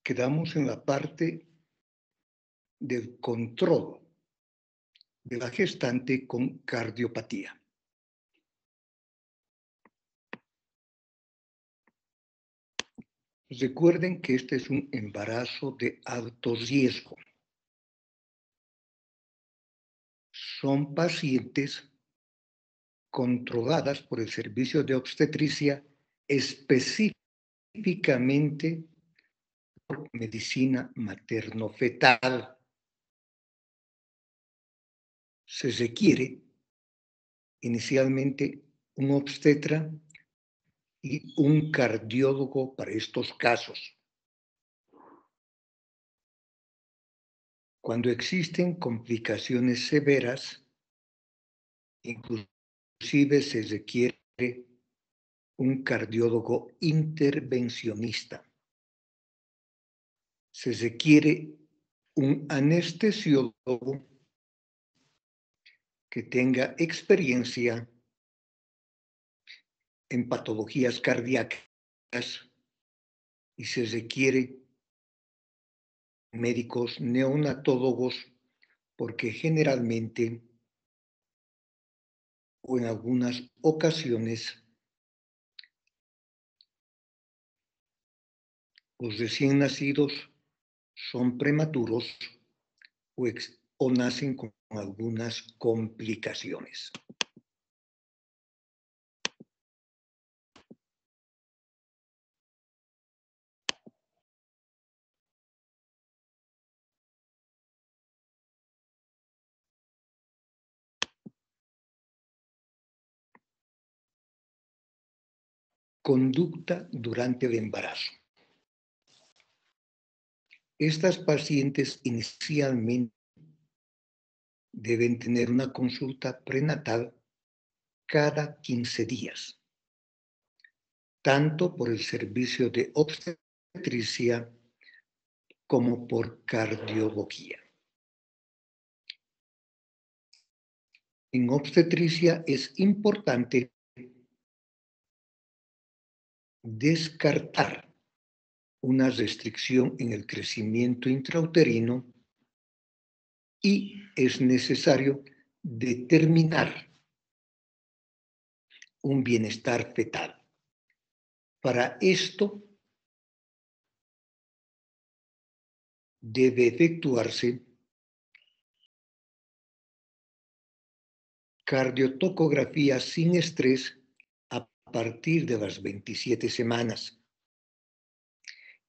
quedamos en la parte del control de la gestante con cardiopatía. Recuerden que este es un embarazo de alto riesgo. Son pacientes controladas por el servicio de obstetricia específicamente por medicina materno-fetal. Se requiere inicialmente un obstetra y un cardiólogo para estos casos. Cuando existen complicaciones severas, inclusive se requiere un cardiólogo intervencionista. Se requiere un anestesiólogo que tenga experiencia en patologías cardíacas y se requiere médicos neonatólogos porque generalmente o en algunas ocasiones los recién nacidos son prematuros o nacen con algunas complicaciones. Conducta durante el embarazo. Estas pacientes inicialmente deben tener una consulta prenatal cada 15 días, tanto por el servicio de obstetricia como por cardiología. En obstetricia es importante descartar una restricción en el crecimiento intrauterino y es necesario determinar un bienestar fetal. Para esto debe efectuarse cardiotocografía sin estrés a partir de las 27 semanas,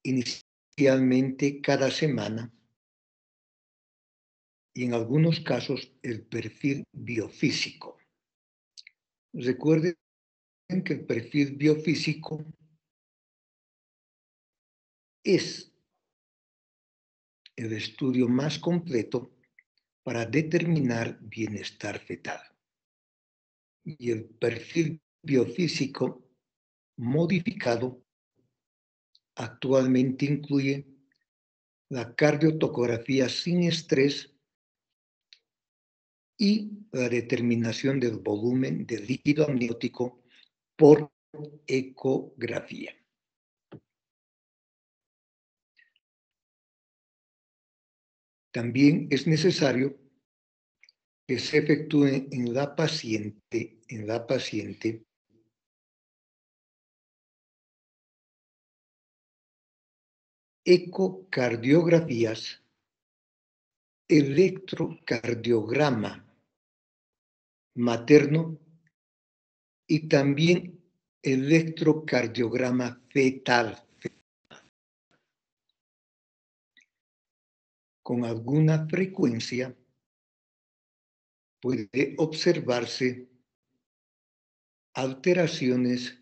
inicialmente cada semana, y en algunos casos el perfil biofísico. Recuerden que el perfil biofísico es el estudio más completo para determinar bienestar fetal. Y el perfil biofísico modificado actualmente incluye la cardiotocografía sin estrés y la determinación del volumen de líquido amniótico por ecografía. También es necesario que se efectúe en la paciente ecocardiografías, electrocardiograma materno y también electrocardiograma fetal. Con alguna frecuencia puede observarse alteraciones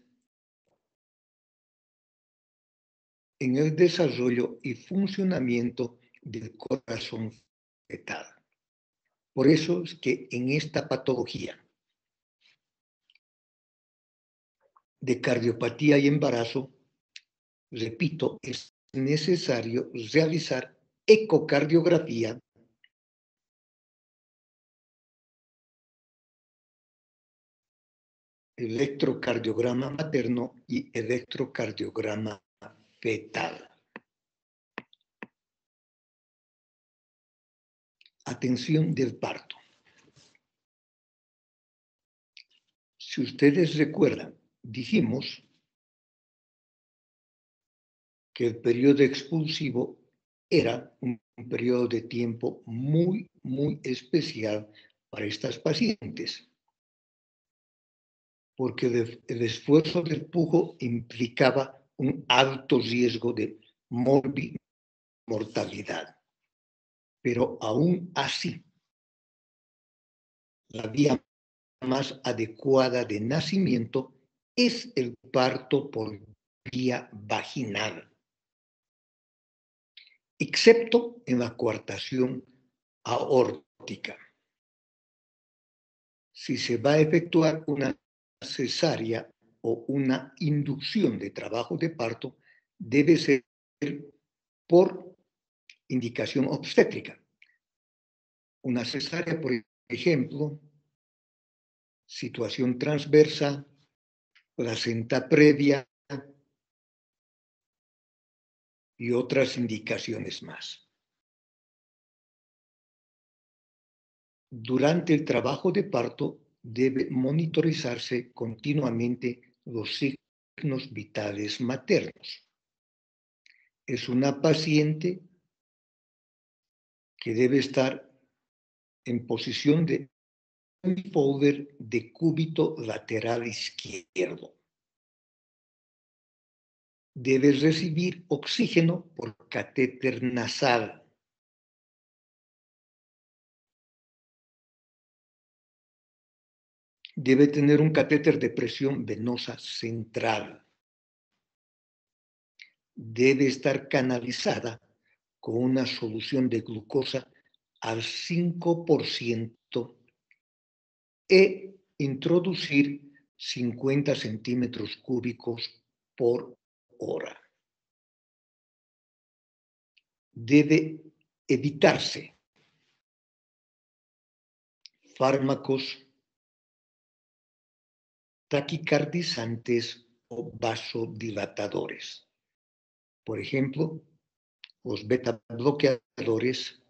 en el desarrollo y funcionamiento del corazón fetal. Por eso es que en esta patología de cardiopatía y embarazo, repito, es necesario realizar ecocardiografía electrocardiograma materno y electrocardiograma fetal. Atención del parto. Si ustedes recuerdan, dijimos que el periodo expulsivo era un periodo de tiempo muy, muy especial para estas pacientes, porque el esfuerzo del pujo implicaba un alto riesgo de mortalidad. Pero aún así, la vía más adecuada de nacimiento es el parto por vía vaginal, excepto en la coartación aórtica. Si se va a efectuar una cesárea o una inducción de trabajo de parto, debe ser por indicación obstétrica. Una cesárea, por ejemplo, situación transversa, placenta previa y otras indicaciones más. Durante el trabajo de parto debe monitorizarse continuamente los signos vitales maternos. Es una paciente que debe estar en posición de folder de cúbito lateral izquierdo. Debe recibir oxígeno por catéter nasal. Debe tener un catéter de presión venosa central. Debe estar canalizada con una solución de glucosa al 5% e introducir 50 centímetros cúbicos por hora. Debe evitarse fármacos taquicardizantes o vasodilatadores. Por ejemplo, los beta bloqueadores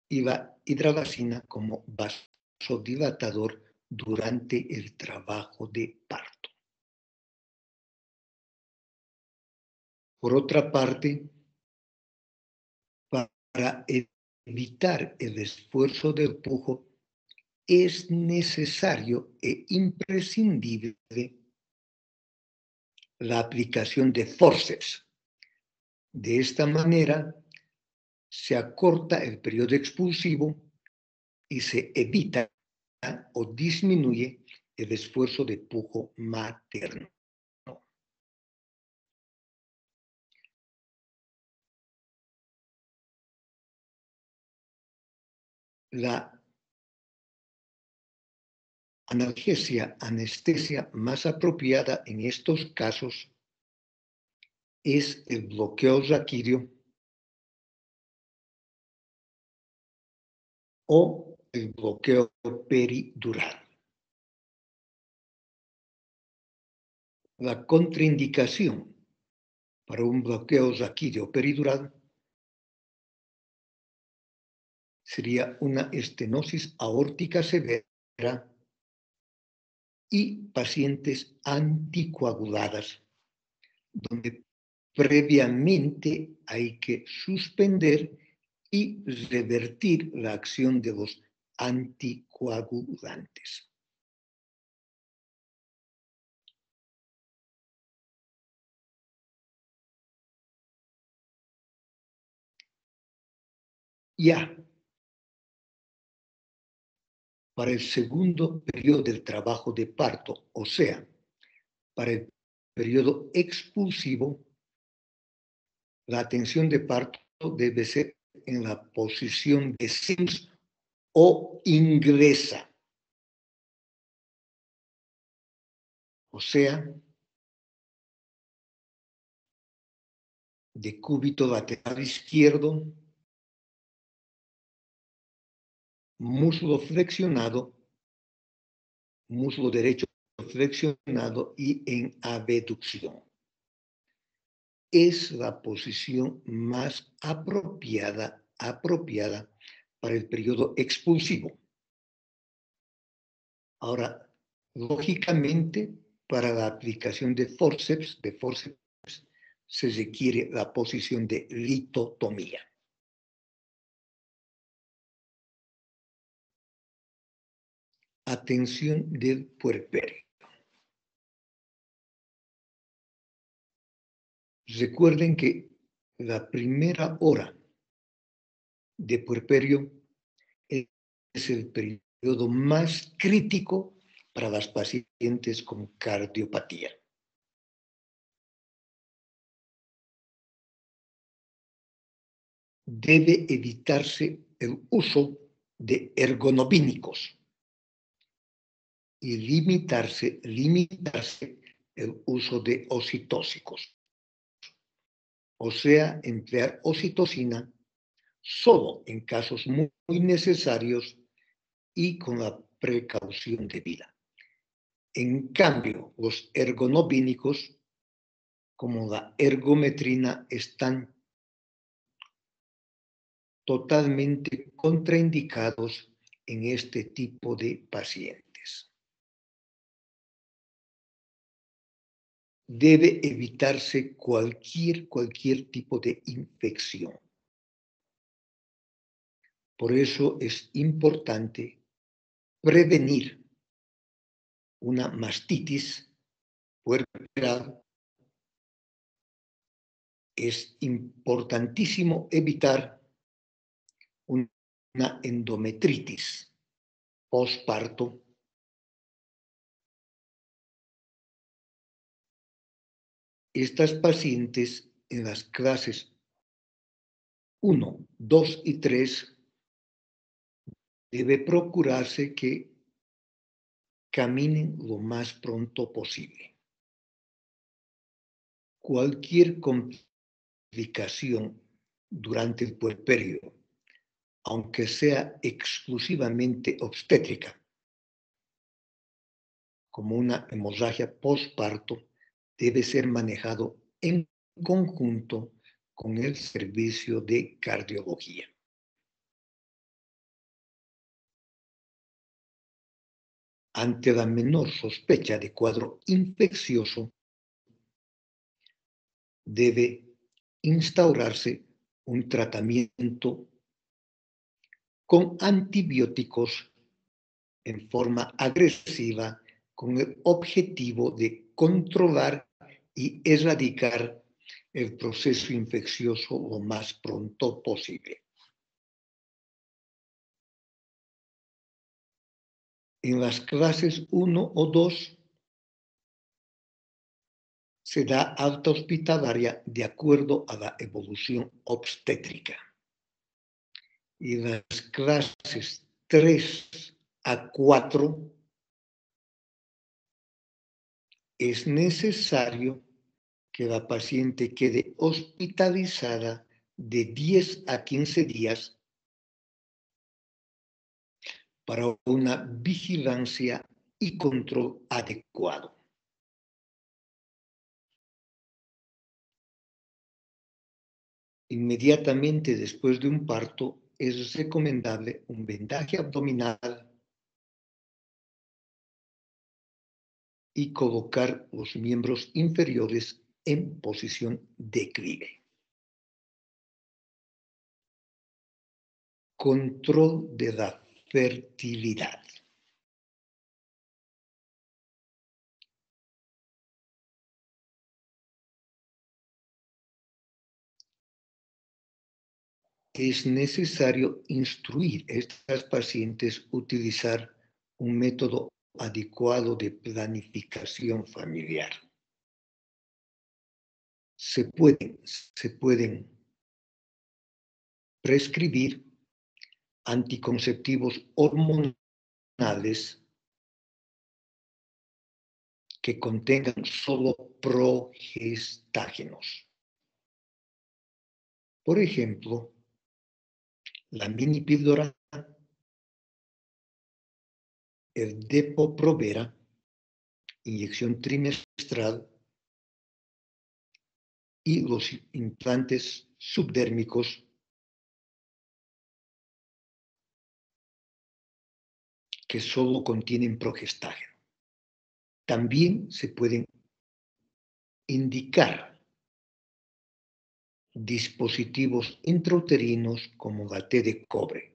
y la hidralazina como vasodilatador durante el trabajo de parto. Por otra parte, para evitar el esfuerzo del pujo, es necesario e imprescindible la aplicación de forceps. De esta manera, se acorta el periodo expulsivo y se evita o disminuye el esfuerzo de pujo materno. La anestesia más apropiada en estos casos es el bloqueo raquídeo o el bloqueo peridural. La contraindicación para un bloqueo raquídeo peridural sería una estenosis aórtica severa y pacientes anticoaguladas, donde previamente hay que suspender y revertir la acción de los anticoagulantes. Ya, para el segundo periodo del trabajo de parto, o sea, para el periodo expulsivo, la atención de parto debe ser en la posición de Sims o inglesa. O sea, de cúbito lateral izquierdo, muslo flexionado, muslo derecho flexionado y en abducción. Es la posición más apropiada para el periodo expulsivo. Ahora, lógicamente, para la aplicación de forceps, se requiere la posición de litotomía. Atención del puerperio. Recuerden que la primera hora de puerperio es el periodo más crítico para las pacientes con cardiopatía. Debe evitarse el uso de ergonobínicos y limitarse el uso de oxitóxicos. O sea, emplear oxitocina solo en casos muy necesarios y con la precaución debida. En cambio, los ergonobínicos, como la ergometrina, están totalmente contraindicados en este tipo de pacientes. Debe evitarse cualquier tipo de infección. Por eso es importante prevenir una mastitis puerperal. Es importantísimo evitar una endometritis postparto. Estas pacientes en las clases 1, 2 y 3 debe procurarse que caminen lo más pronto posible. Cualquier complicación durante el puerperio, aunque sea exclusivamente obstétrica, como una hemorragia postparto, debe ser manejado en conjunto con el servicio de cardiología. Ante la menor sospecha de cuadro infeccioso, debe instaurarse un tratamiento con antibióticos en forma agresiva con el objetivo de controlar y erradicar el proceso infeccioso lo más pronto posible. En las clases 1 o 2 se da alta hospitalaria de acuerdo a la evolución obstétrica. Y las clases 3 a 4 es necesario que la paciente quede hospitalizada de 10 a 15 días para una vigilancia y control adecuado. Inmediatamente después de un parto es recomendable un vendaje abdominal y colocar los miembros inferiores en posición declive. Control de la fertilidad. Es necesario instruir a estas pacientes a utilizar un método adecuado de planificación familiar. Se pueden prescribir anticonceptivos hormonales que contengan solo progestágenos. Por ejemplo, la minipíldora, el Depo-Provera, inyección trimestral, y los implantes subdérmicos que solo contienen progestágeno. También se pueden indicar dispositivos intrauterinos como la T de cobre,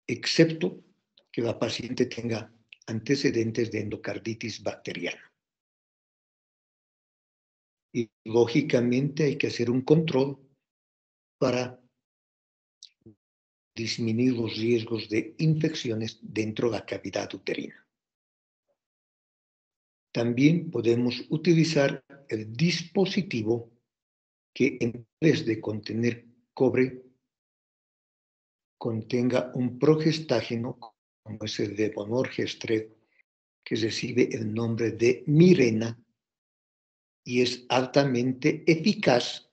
excepto que la paciente tenga antecedentes de endocarditis bacteriana. Y lógicamente hay que hacer un control para disminuir los riesgos de infecciones dentro de la cavidad uterina. También podemos utilizar el dispositivo que en vez de contener cobre, contenga un progestágeno, como es el de Bonorgestre, que recibe el nombre de Mirena y es altamente eficaz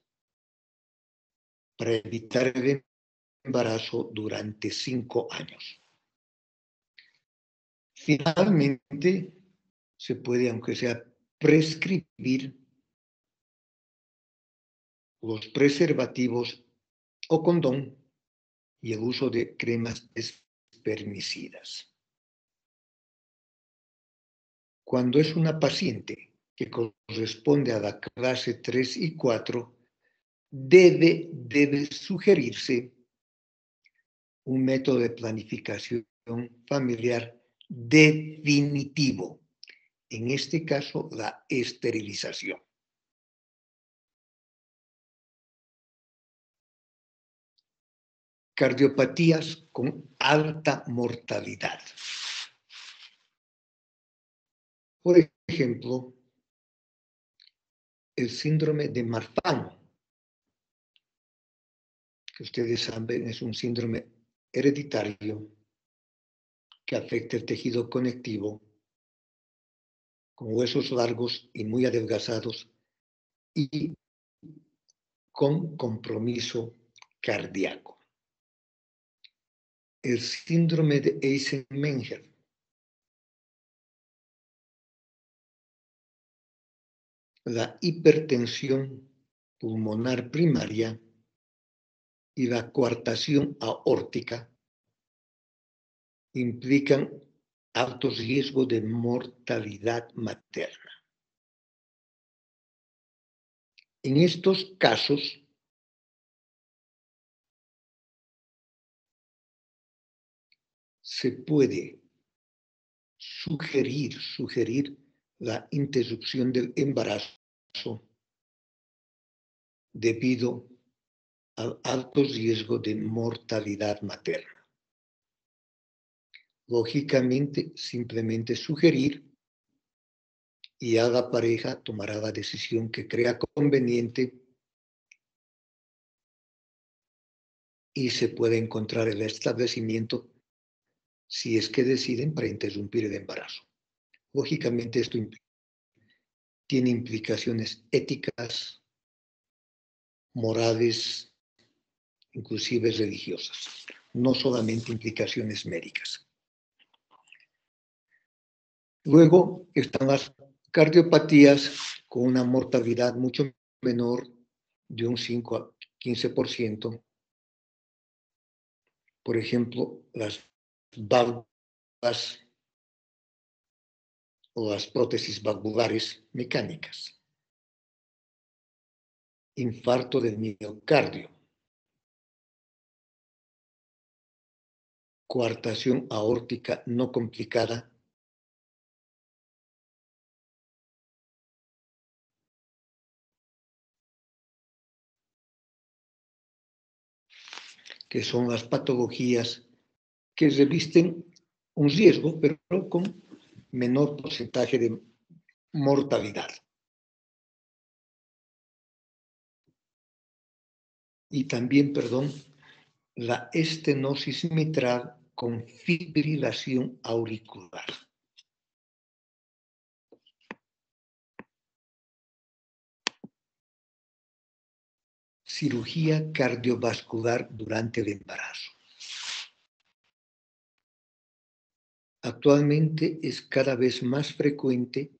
para evitar el embarazo durante 5 años. Finalmente, se puede, aunque sea, prescribir los preservativos o condón y el uso de cremas espermicidas. Cuando es una paciente que corresponde a la clase 3 y 4, debe sugerirse un método de planificación familiar definitivo, en este caso la esterilización. Cardiopatías con alta mortalidad. Por ejemplo, el síndrome de Marfan, que ustedes saben es un síndrome hereditario que afecta el tejido conectivo con huesos largos y muy adelgazados y con compromiso cardíaco. El síndrome de Eisenmenger, la hipertensión pulmonar primaria y la coartación aórtica implican alto riesgo de mortalidad materna. En estos casos, se puede sugerir la interrupción del embarazo debido al alto riesgo de mortalidad materna. Lógicamente, simplemente sugerir y a la pareja tomará la decisión que crea conveniente y se puede encontrar el establecimiento si es que deciden para interrumpir el embarazo. Lógicamente, esto tiene implicaciones éticas, morales, inclusive religiosas, no solamente implicaciones médicas. Luego están las cardiopatías con una mortalidad mucho menor, de un 5 a 15%. Por ejemplo, las válvulas o las prótesis valvulares mecánicas. Infarto del miocardio. Coartación aórtica no complicada. Que son las patologías que revisten un riesgo, pero con menor porcentaje de mortalidad. Y también, la estenosis mitral con fibrilación auricular. Cirugía cardiovascular durante el embarazo. Actualmente es cada vez más frecuente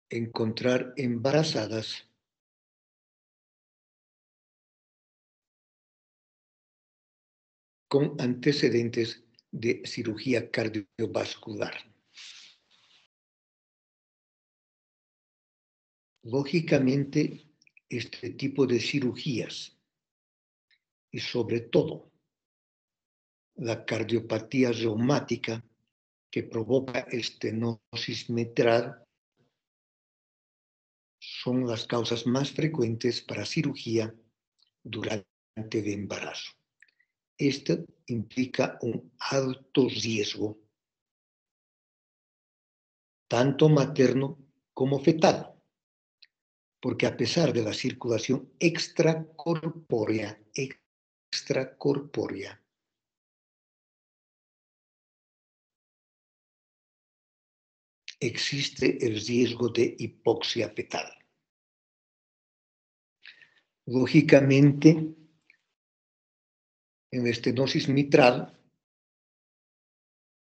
encontrar embarazadas con antecedentes de cirugía cardiovascular. Lógicamente, este tipo de cirugías y sobre todo la cardiopatía reumática que provoca estenosis mitral son las causas más frecuentes para cirugía durante el embarazo. Esto implica un alto riesgo, tanto materno como fetal, porque a pesar de la circulación extracorpórea, existe el riesgo de hipoxia fetal. Lógicamente, en la estenosis mitral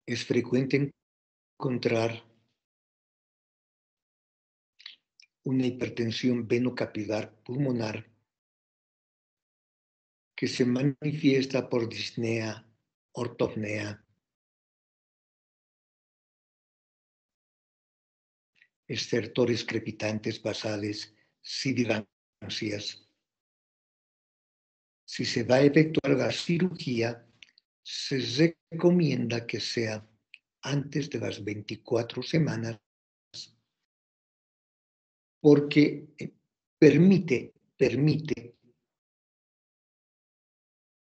es frecuente encontrar una hipertensión venocapilar pulmonar que se manifiesta por disnea, ortopnea, estertores crepitantes basales, sibilancias. Si se va a efectuar la cirugía, se recomienda que sea antes de las 24 semanas porque permite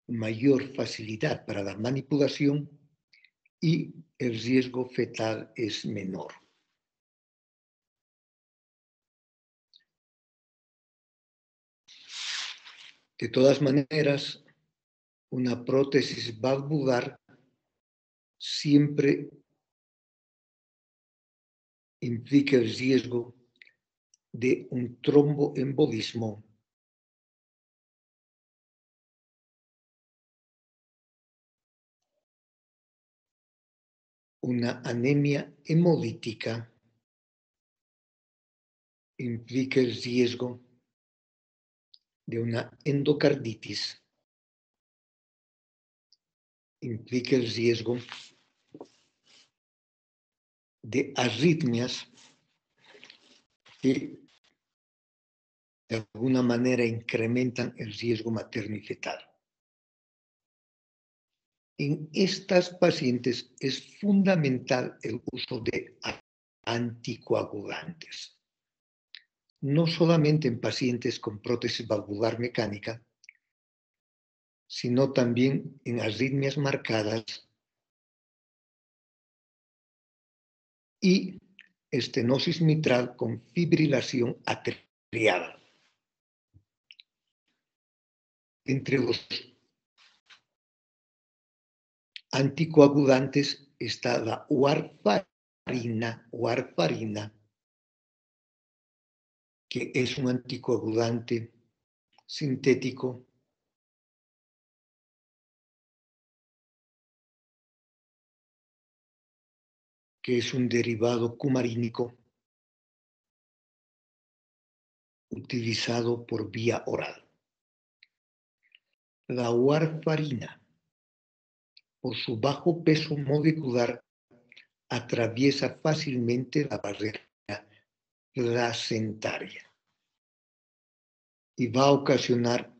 mayor facilidad para la manipulación y el riesgo fetal es menor. De todas maneras, una prótesis valvular siempre implica el riesgo de un tromboembolismo, una anemia hemolítica, implica el riesgo de una endocarditis, implica el riesgo de arritmias que de alguna manera incrementan el riesgo materno y fetal. En estas pacientes es fundamental el uso de anticoagulantes, no solamente en pacientes con prótesis valvular mecánica, sino también en arritmias marcadas y estenosis mitral con fibrilación atrial. Entre los anticoagulantes está la warfarina, que es un anticoagulante sintético que es un derivado cumarínico utilizado por vía oral. La warfarina, por su bajo peso molecular, atraviesa fácilmente la barrera placentaria y va a ocasionar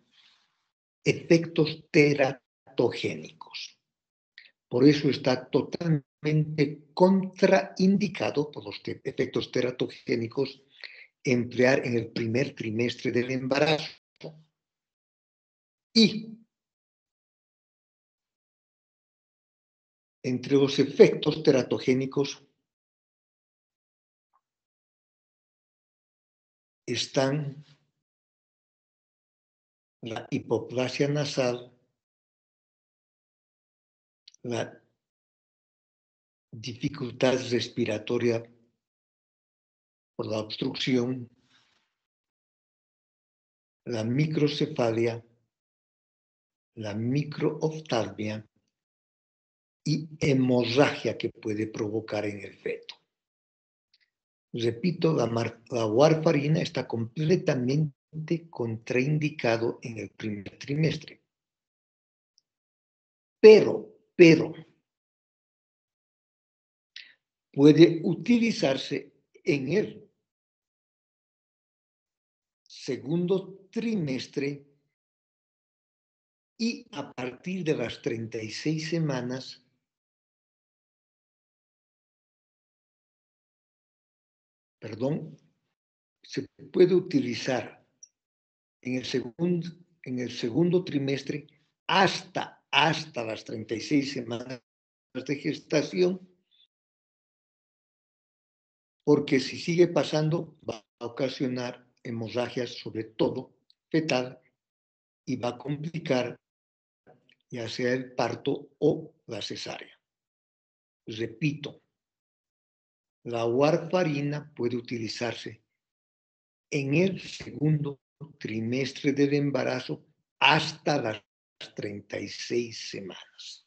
efectos teratogénicos. Por eso está totalmente contraindicado por los efectos teratogénicos emplear en el primer trimestre del embarazo. Y entre los efectos teratogénicos están la hipoplasia nasal, la dificultad respiratoria por la obstrucción, la microcefalia, la microoftalmia y hemorragia que puede provocar en el feto. Repito, la warfarina está completamente contraindicado en el primer trimestre. pero puede utilizarse en el segundo trimestre y a partir de las 36 semanas se puede utilizar en el segundo trimestre hasta las 36 semanas de gestación, porque si sigue pasando va a ocasionar hemorragias, sobre todo fetal, y va a complicar ya sea el parto o la cesárea. Repito, la warfarina puede utilizarse en el segundo trimestre del embarazo hasta las 36 semanas.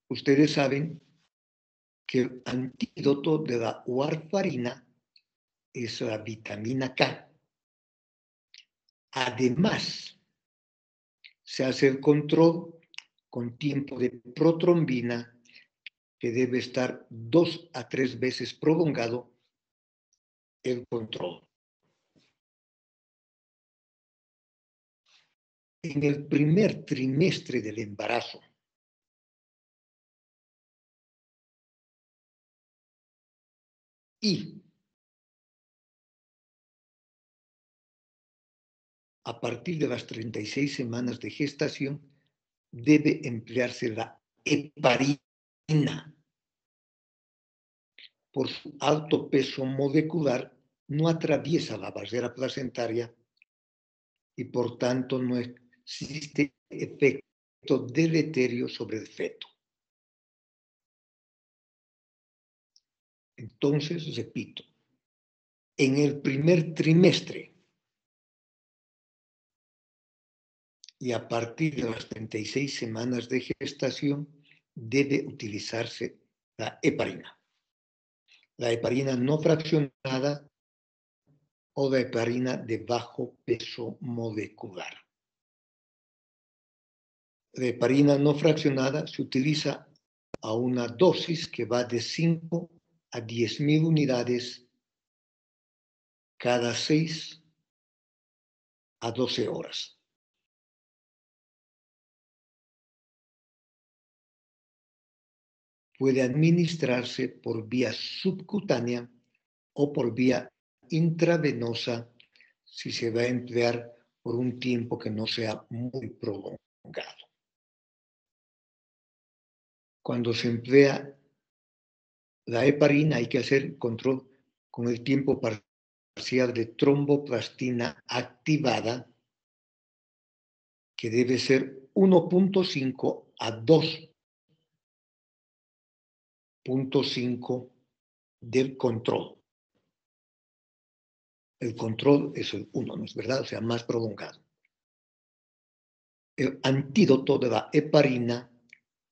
Ustedes saben que el antídoto de la warfarina es la vitamina K. Además, se hace el control con tiempo de protrombina que debe estar 2 a 3 veces prolongado el control. En el primer trimestre del embarazo, y a partir de las 36 semanas de gestación, debe emplearse la heparina. Por su alto peso molecular, no atraviesa la barrera placentaria y por tanto no existe efecto deleterio sobre el feto. Entonces, repito, en el primer trimestre y a partir de las 36 semanas de gestación debe utilizarse la heparina. La heparina no fraccionada o la heparina de bajo peso molecular. La heparina no fraccionada se utiliza a una dosis que va de 5 a 10.000 unidades cada 6 a 12 horas. Puede administrarse por vía subcutánea o por vía intravenosa si se va a emplear por un tiempo que no sea muy prolongado. Cuando se emplea la heparina hay que hacer control con el tiempo parcial de tromboplastina activada, que debe ser 1.5 a 2.5 del control. El control es el 1, ¿no es verdad? O sea, más prolongado. El antídoto de la heparina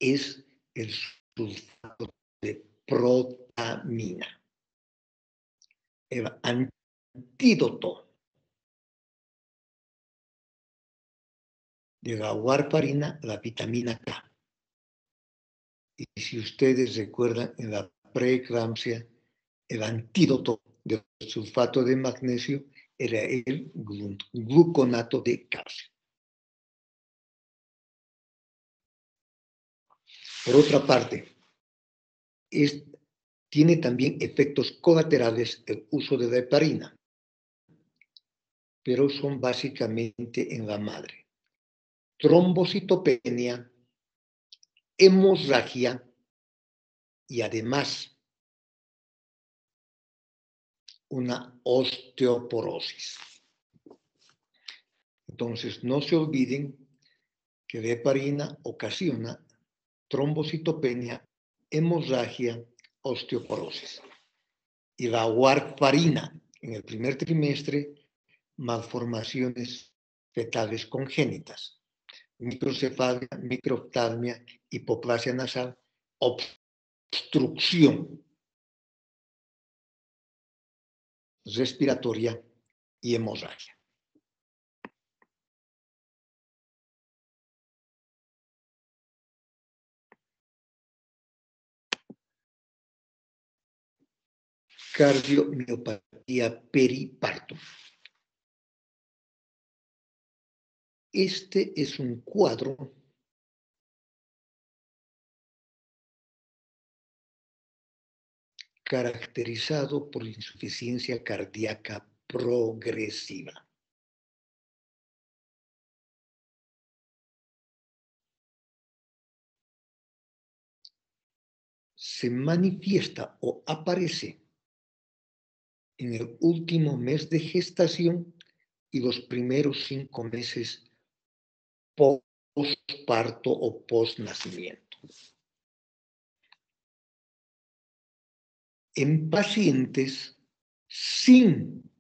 es el sulfato de protamina. El antídoto de la warfarina, la vitamina K. Y si ustedes recuerdan, en la preeclampsia, el antídoto del sulfato de magnesio era el gluconato de calcio. Por otra parte, tiene también efectos colaterales el uso de la heparina, pero son básicamente en la madre. Trombocitopenia, hemorragia y además una osteoporosis. Entonces, no se olviden que la heparina ocasiona trombocitopenia, hemorragia, osteoporosis. Y la warfarina en el primer trimestre, malformaciones fetales congénitas, microcefalia, microptalmia, hipoplasia nasal, obstrucción respiratoria y hemorragia. cardiomiopatía periparto. Este es un cuadro caracterizado por insuficiencia cardíaca progresiva. Se manifiesta o aparece en el último mes de gestación y los primeros 5 meses postparto o postnacimiento. En pacientes sin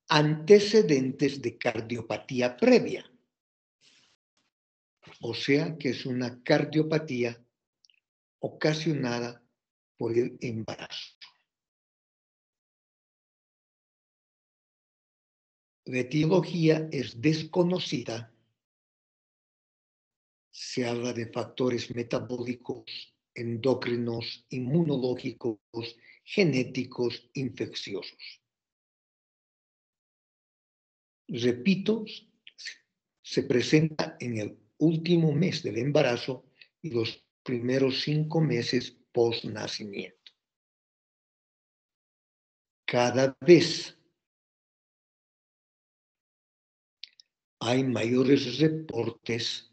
antecedentes de cardiopatía previa, o sea que es una cardiopatía ocasionada por el embarazo. La etiología es desconocida. Se habla de factores metabólicos, endocrinos, inmunológicos, genéticos, infecciosos. Repito, se presenta en el último mes del embarazo y los primeros 5 meses post-nacimiento. Cada vez hay mayores reportes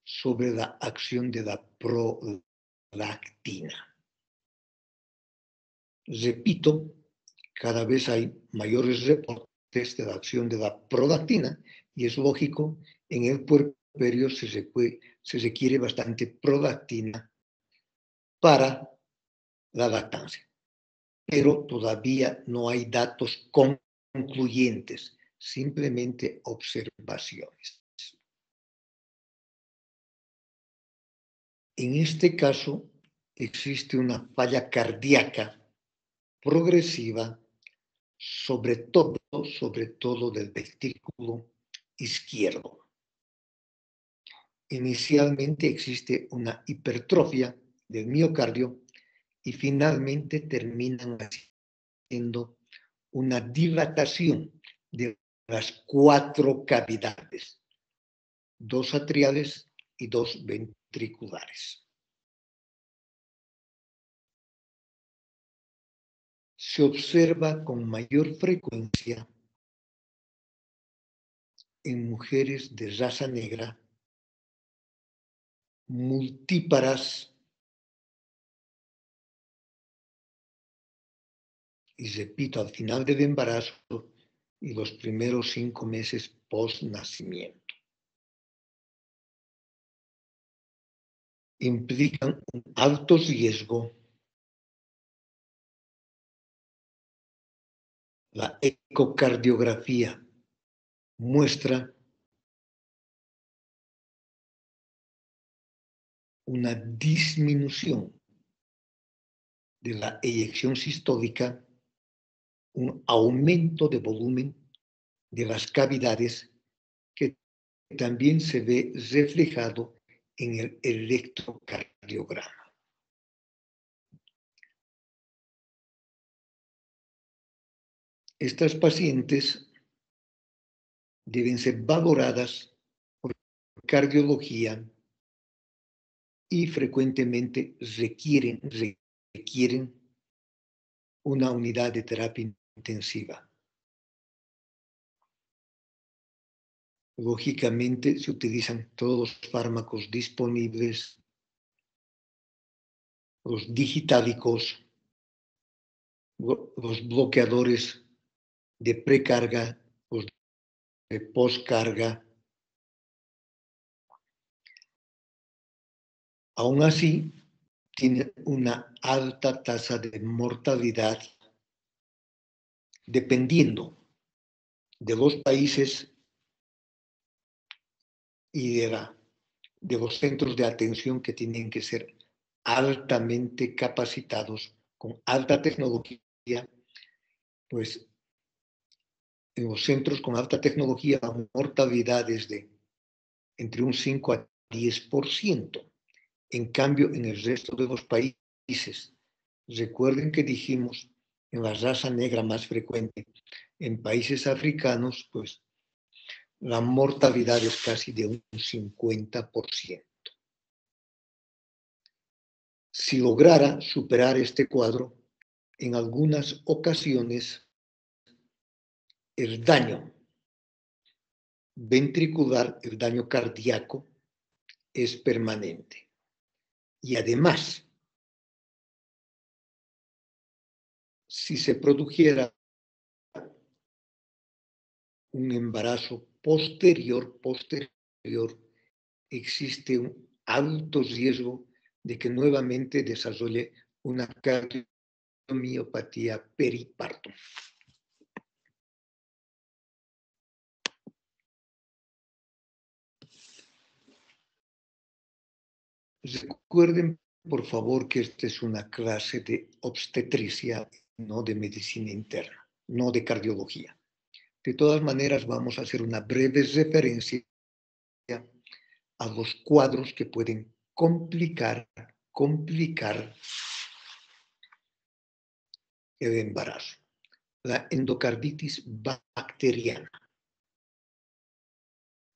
sobre la acción de la prolactina. Repito, cada vez hay mayores reportes de la acción de la prolactina y es lógico, en el puerperio se requiere bastante prolactina para la lactancia, pero todavía no hay datos concluyentes, simplemente observaciones. En este caso, existe una falla cardíaca progresiva, sobre todo del ventrículo izquierdo. Inicialmente existe una hipertrofia del miocardio y finalmente terminan haciendo una dilatación de las 4 cavidades, 2 atriales y 2 ventriculares. Se observa con mayor frecuencia en mujeres de raza negra, multíparas y repito, al final del embarazo y los primeros 5 meses post-nacimiento. Implican un alto riesgo. La ecocardiografía muestra una disminución de la eyección sistólica, un aumento de volumen de las cavidades que también se ve reflejado en el electrocardiograma. Estas pacientes deben ser valoradas por cardiología y frecuentemente requieren una unidad de terapia intensiva. Lógicamente se utilizan todos los fármacos disponibles, los digitálicos, los bloqueadores de precarga, los de postcarga. Aún así, tiene una alta tasa de mortalidad dependiendo de los países y de los centros de atención que tienen que ser altamente capacitados con alta tecnología, pues en los centros con alta tecnología la mortalidad es de entre un 5 a 10%. En cambio, en el resto de los países, Recuerden que dijimos en la raza negra más frecuente en países africanos, pues la mortalidad es casi de un 50%. Si lograra superar este cuadro, en algunas ocasiones el daño ventricular, el daño cardíaco, es permanente. Y además, si se produjera un embarazo posterior, existe un alto riesgo de que nuevamente desarrolle una cardiomiopatía periparto. Recuerden, por favor, que esta es una clase de obstetricia, no de medicina interna, no de cardiología. De todas maneras, vamos a hacer una breve referencia a los cuadros que pueden complicar el embarazo. La endocarditis bacteriana.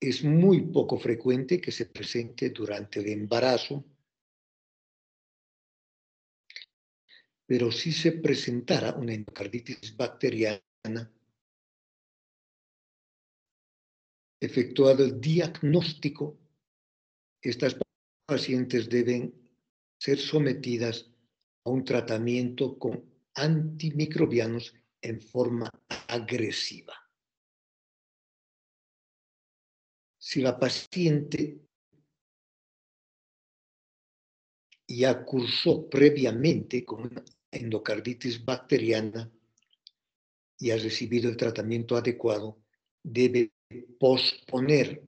Es muy poco frecuente que se presente durante el embarazo, pero si se presentara una endocarditis bacteriana, efectuado el diagnóstico, estas pacientes deben ser sometidas a un tratamiento con antimicrobianos en forma agresiva. Si la paciente ya cursó previamente con una endocarditis bacteriana y ha recibido el tratamiento adecuado, debe posponer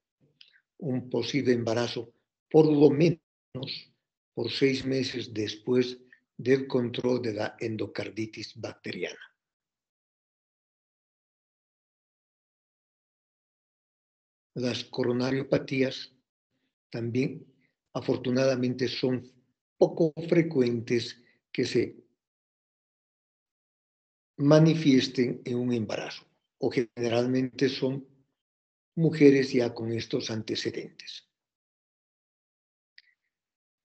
un posible embarazo por lo menos por 6 meses después del control de la endocarditis bacteriana. Las coronariopatías también, afortunadamente, son poco frecuentes que se manifiesten en un embarazo, o generalmente son mujeres ya con estos antecedentes.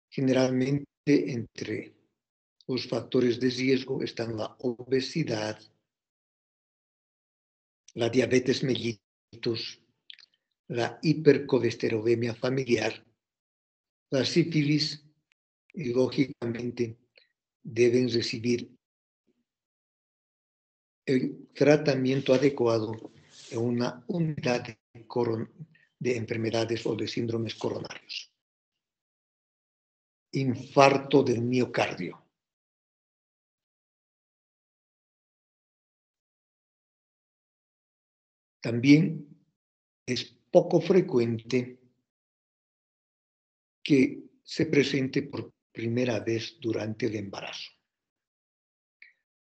Generalmente entre los factores de riesgo están la obesidad, la diabetes mellitus, la hipercolesterolemia familiar, la sífilis y lógicamente deben recibir el tratamiento adecuado en una unidad de enfermedades o de síndromes coronarios. Infarto del miocardio. También es poco frecuente que se presente por primera vez durante el embarazo.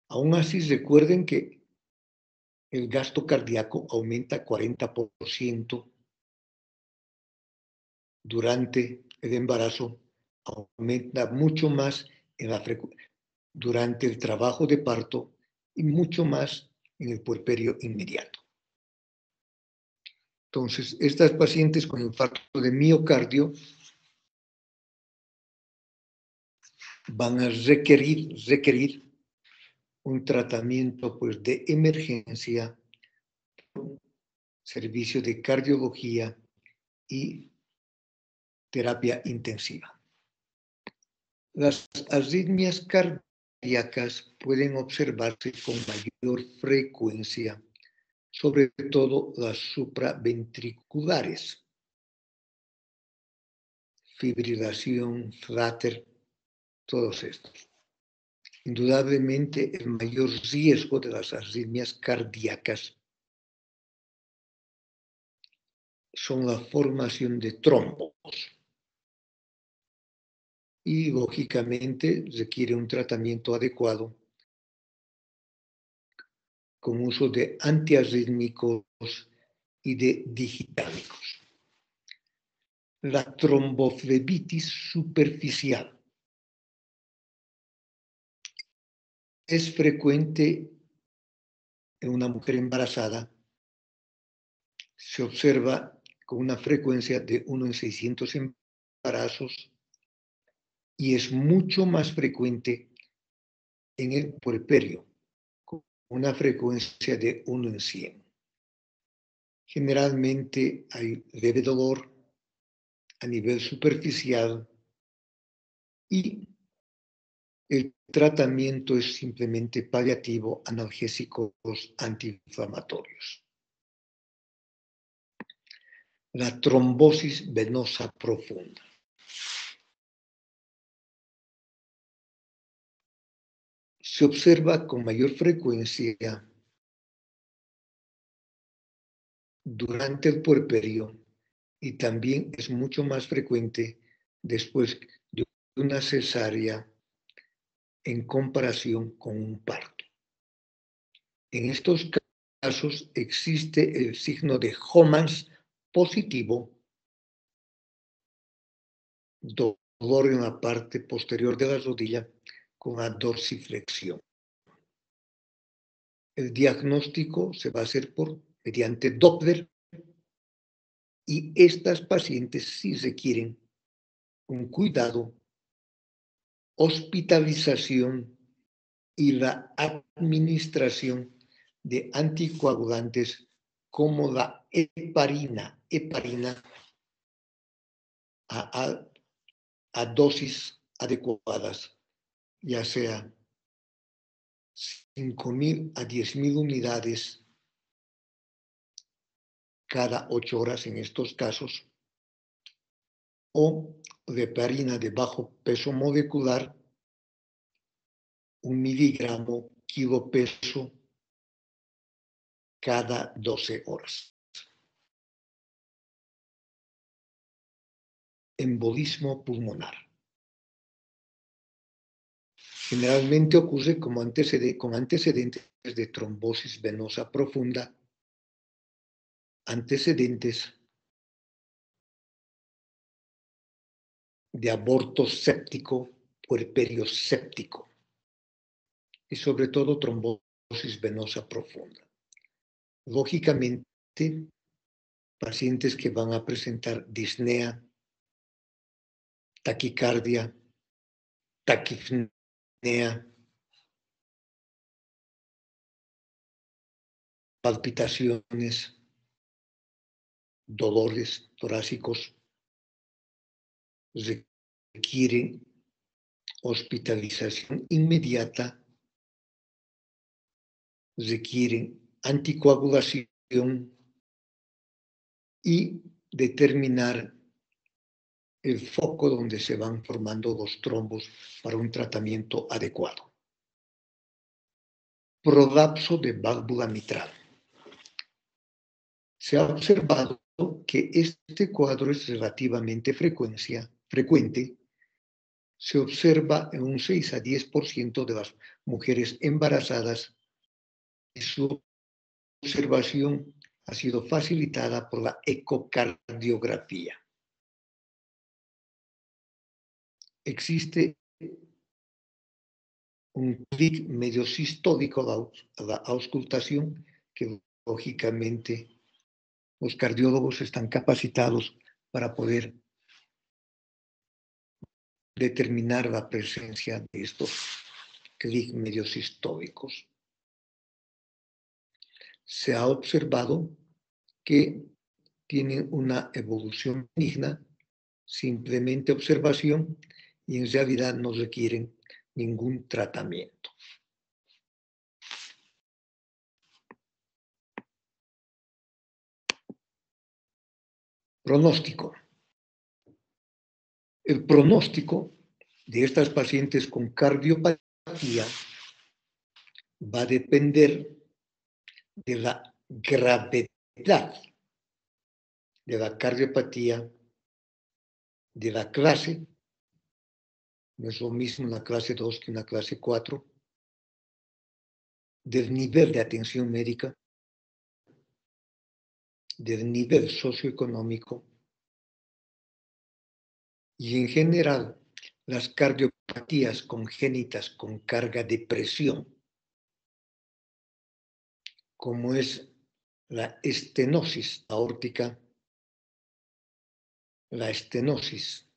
Aún así, recuerden que el gasto cardíaco aumenta 40% durante el embarazo, aumenta mucho más durante el trabajo de parto y mucho más en el puerperio inmediato. Entonces, estas pacientes con infarto de miocardio van a requerir un tratamiento pues, de emergencia, servicio de cardiología y terapia intensiva. Las arritmias cardíacas pueden observarse con mayor frecuencia, sobre todo las supraventriculares. Fibrilación, flutter, todos estos. Indudablemente, el mayor riesgo de las arritmias cardíacas son la formación de trombos y, lógicamente, requiere un tratamiento adecuado con uso de antiarrítmicos y de digitámicos. La tromboflebitis superficial es frecuente en una mujer embarazada, se observa con una frecuencia de 1 en 600 embarazos y es mucho más frecuente en el puerperio, con una frecuencia de 1 en 100. Generalmente hay leve dolor a nivel superficial y el tratamiento es simplemente paliativo, analgésicos antiinflamatorios. La trombosis venosa profunda. Se observa con mayor frecuencia durante el puerperio y también es mucho más frecuente después de una cesárea en comparación con un parto. En estos casos existe el signo de Homans positivo, dolor en la parte posterior de la rodilla con la dorsiflexión. El diagnóstico se va a hacer mediante Doppler y estas pacientes sí requieren un cuidado, hospitalización y la administración de anticoagulantes como la heparina a dosis adecuadas, ya sea 5.000 a 10.000 unidades cada 8 horas en estos casos, o de heparina de bajo peso molecular, 1 miligramo kilo peso cada 12 horas. Embolismo pulmonar. Generalmente ocurre con antecedentes de trombosis venosa profunda, antecedentes de aborto séptico, puerperio séptico y sobre todo trombosis venosa profunda. Lógicamente, pacientes que van a presentar disnea, taquicardia, taquipnea, palpitaciones, dolores torácicos, requieren hospitalización inmediata, requieren anticoagulación y determinar el foco donde se van formando los trombos para un tratamiento adecuado. Prolapso de válvula mitral. Se ha observado que este cuadro es relativamente frecuente. Se observa en un 6 a 10% de las mujeres embarazadas y su observación ha sido facilitada por la ecocardiografía. Existe un clic medio sistólico a la auscultación que lógicamente los cardiólogos están capacitados para poder determinar la presencia de estos clics medio sistólicos. Se ha observado que tienen una evolución benigna, simplemente observación, y en realidad no requieren ningún tratamiento. Pronóstico. El pronóstico de estas pacientes con cardiopatía va a depender de la gravedad de la cardiopatía, de la clase. No es lo mismo una clase 2 que una clase 4, del nivel de atención médica, del nivel socioeconómico y en general las cardiopatías congénitas con carga de presión como es la estenosis aórtica, la estenosis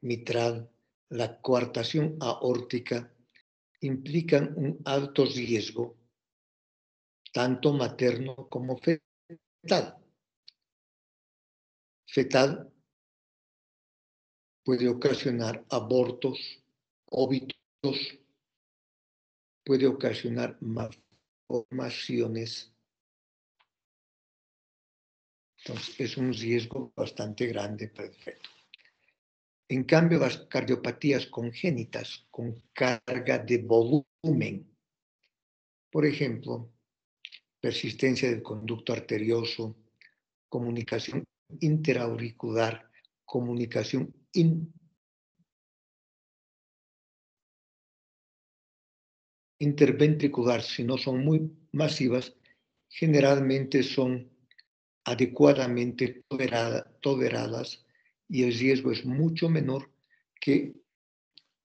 mitral, la coartación aórtica, implican un alto riesgo, tanto materno como fetal. Fetal puede ocasionar abortos, óbitos, puede ocasionar malformaciones. Entonces, es un riesgo bastante grande para el feto. En cambio, las cardiopatías congénitas con carga de volumen, por ejemplo, persistencia del conducto arterioso, comunicación interauricular, comunicación interventricular, si no son muy masivas, generalmente son adecuadamente toleradas y el riesgo es mucho menor que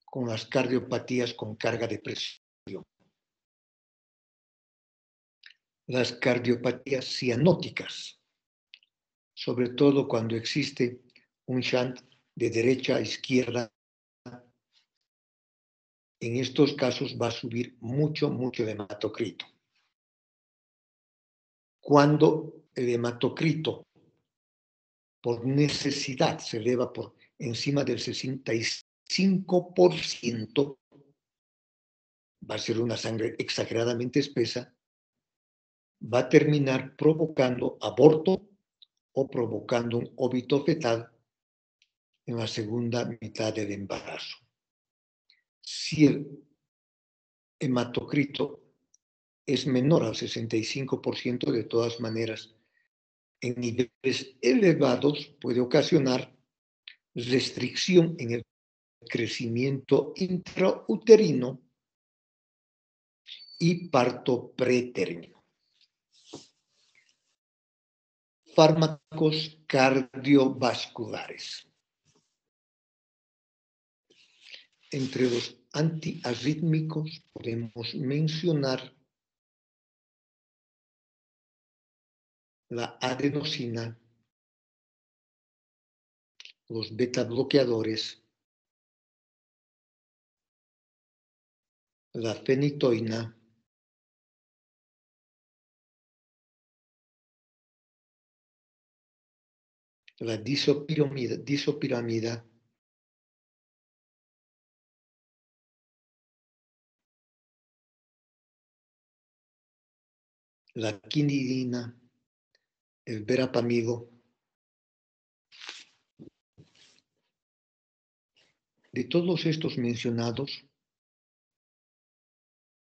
con las cardiopatías con carga de presión. Las cardiopatías cianóticas, sobre todo cuando existe un shunt de derecha a izquierda, en estos casos va a subir mucho el hematocrito. Cuando el hematocrito por necesidad se eleva por encima del 65%, va a ser una sangre exageradamente espesa, va a terminar provocando aborto o provocando un óbito fetal en la segunda mitad del embarazo. Si el hematocrito es menor al 65%, de todas maneras, en niveles elevados puede ocasionar restricción en el crecimiento intrauterino y parto pretérmino. Fármacos cardiovasculares. Entre los antiarrítmicos podemos mencionar la adenosina, los beta bloqueadores, la fenitoína, la disopiramida, la quinidina, el verapamido. De todos estos mencionados,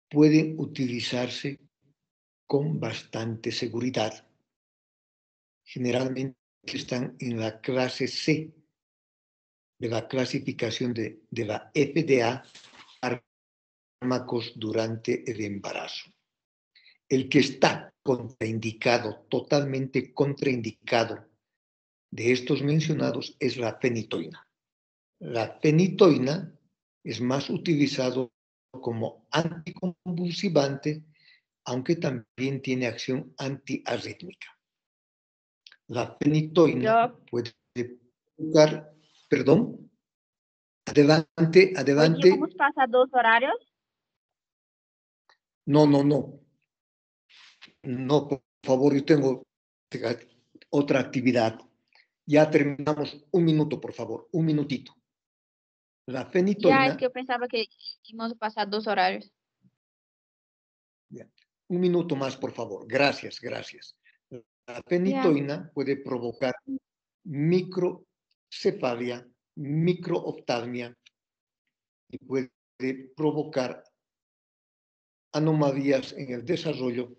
pueden utilizarse con bastante seguridad. Generalmente están en la clase C de la clasificación de la FDA, fármacos durante el embarazo. El que está contraindicado, totalmente contraindicado de estos mencionados es la fenitoína. La fenitoína es más utilizado como anticonvulsivante, aunque también tiene acción antiarrítmica. La fenitoína puede provocar, perdón, adelante. ¿Hoy día vamos a pasar 2 horarios? No, por favor, yo tengo otra actividad. Ya terminamos. Un minuto, por favor, un minutito. La fenitoína. Ya, es que yo pensaba que íbamos a pasar 2 horarios. Un minuto más, por favor. Gracias. La fenitoína puede provocar microcefalia, microoftalmia y puede provocar anomalías en el desarrollo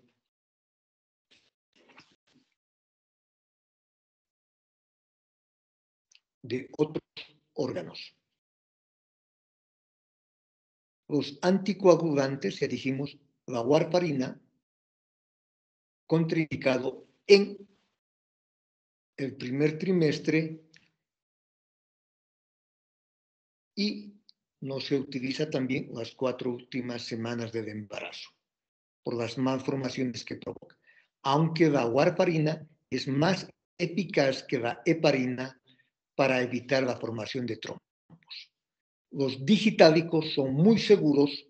de otros órganos. Los anticoagulantes, ya dijimos, la warfarina, contraindicado en el primer trimestre y no se utiliza también las 4 últimas semanas del embarazo. por las malformaciones que provoca. Aunque la warfarina es más eficaz que la heparina para evitar la formación de trombos. Los digitálicos son muy seguros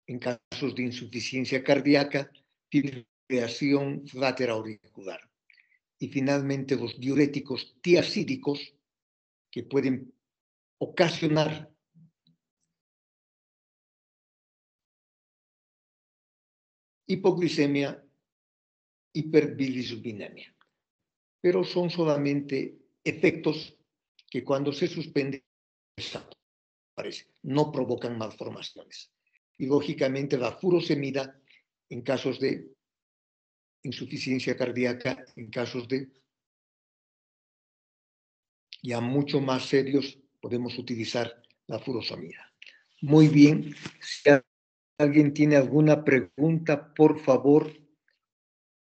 en casos de insuficiencia cardíaca, fibrilación lateral-auricular. Y finalmente los diuréticos tiazídicos, que pueden ocasionar hipoglicemia, hiperbilisubinemia. Pero son solamente efectos que cuando se suspenden desaparecen, no provocan malformaciones. Y lógicamente la furosemida en casos de insuficiencia cardíaca, en casos de ya mucho más serios, podemos utilizar la furosemida. Muy bien, si alguien tiene alguna pregunta, por favor,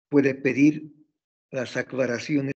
puede pedir las aclaraciones.